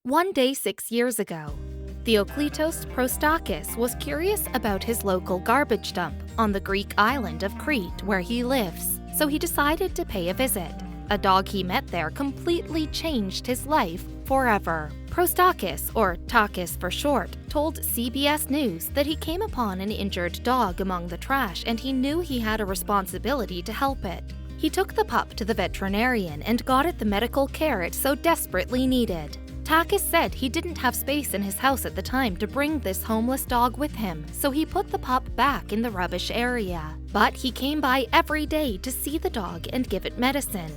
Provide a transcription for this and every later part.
One day 6 years ago, Theoklitos Prostakis was curious about his local garbage dump on the Greek island of Crete where he lives, so he decided to pay a visit. A dog he met there completely changed his life forever. Prostakis, or Takis for short, told CBS News that he came upon an injured dog among the trash and he knew he had a responsibility to help it. He took the pup to the veterinarian and got it the medical care it so desperately needed. Takis said he didn't have space in his house at the time to bring this homeless dog with him, so he put the pup back in the rubbish area. But he came by every day to see the dog and give it medicine.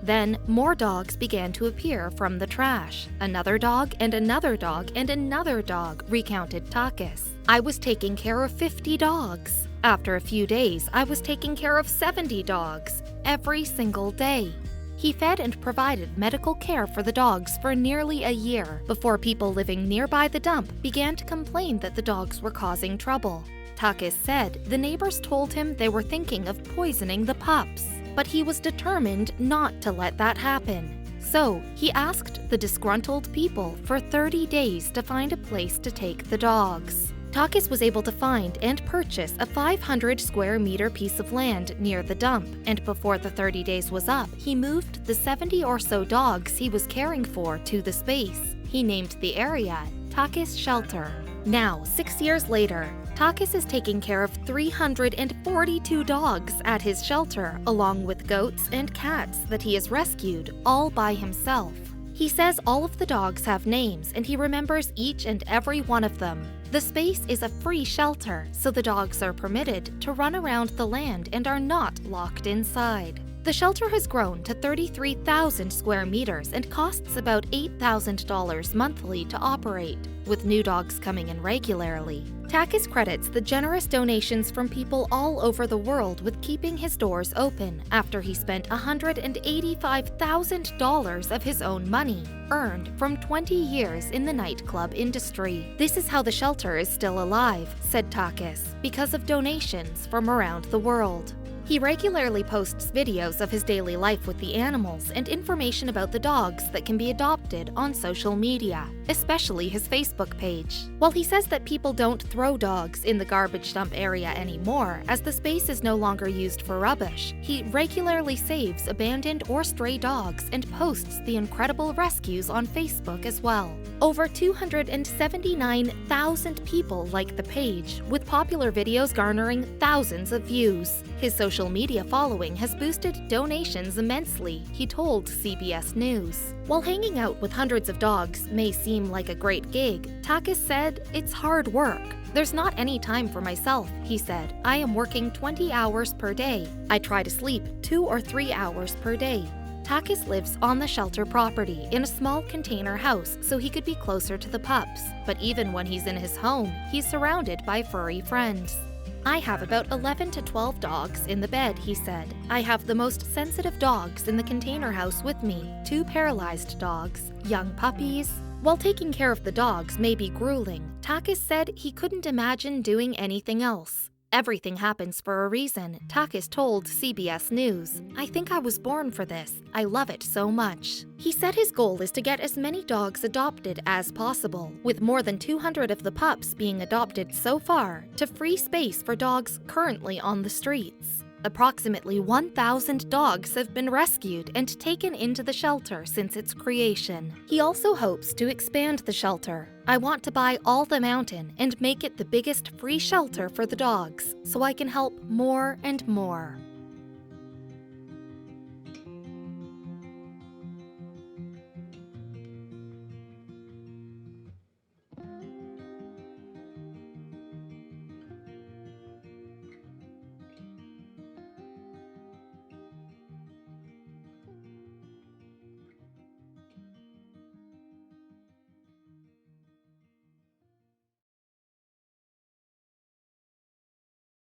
Then, more dogs began to appear from the trash. Another dog and another dog and another dog, recounted Takis. I was taking care of 50 dogs. After a few days, I was taking care of 70 dogs, every single day. He fed and provided medical care for the dogs for nearly a year before people living nearby the dump began to complain that the dogs were causing trouble. Takis said the neighbors told him they were thinking of poisoning the pups, but he was determined not to let that happen. So he asked the disgruntled people for 30 days to find a place to take the dogs. Takis was able to find and purchase a 500 square meter piece of land near the dump, and before the 30 days was up, he moved the 70 or so dogs he was caring for to the space. He named the area Takis Shelter. Now, 6 years later, Takis is taking care of 342 dogs at his shelter, along with goats and cats that he has rescued all by himself. He says all of the dogs have names and he remembers each and every one of them. The space is a free shelter, so the dogs are permitted to run around the land and are not locked inside. The shelter has grown to 33,000 square meters and costs about $8,000 monthly to operate, with new dogs coming in regularly. Takis credits the generous donations from people all over the world with keeping his doors open after he spent $185,000 of his own money, earned from 20 years in the nightclub industry. This is how the shelter is still alive, said Takis, because of donations from around the world. He regularly posts videos of his daily life with the animals and information about the dogs that can be adopted on social media, especially his Facebook page. While he says that people don't throw dogs in the garbage dump area anymore, as the space is no longer used for rubbish, he regularly saves abandoned or stray dogs and posts the incredible rescues on Facebook as well. Over 279,000 people like the page, with popular videos garnering thousands of views. His social media following has boosted donations immensely, he told CBS News. While hanging out with hundreds of dogs may seem like a great gig, Takis said it's hard work. There's not any time for myself, he said. I am working 20 hours per day. I try to sleep 2 or 3 hours per day. Takis lives on the shelter property in a small container house so he could be closer to the pups. But even when he's in his home, he's surrounded by furry friends. I have about 11 to 12 dogs in the bed, he said. I have the most sensitive dogs in the container house with me, 2 paralyzed dogs, young puppies. While taking care of the dogs may be grueling, Takis said he couldn't imagine doing anything else. Everything happens for a reason, Takis told CBS News. I think I was born for this. I love it so much. He said his goal is to get as many dogs adopted as possible, with more than 200 of the pups being adopted so far, to free space for dogs currently on the streets. Approximately 1,000 dogs have been rescued and taken into the shelter since its creation. He also hopes to expand the shelter. I want to buy all the mountain and make it the biggest free shelter for the dogs, so I can help more and more.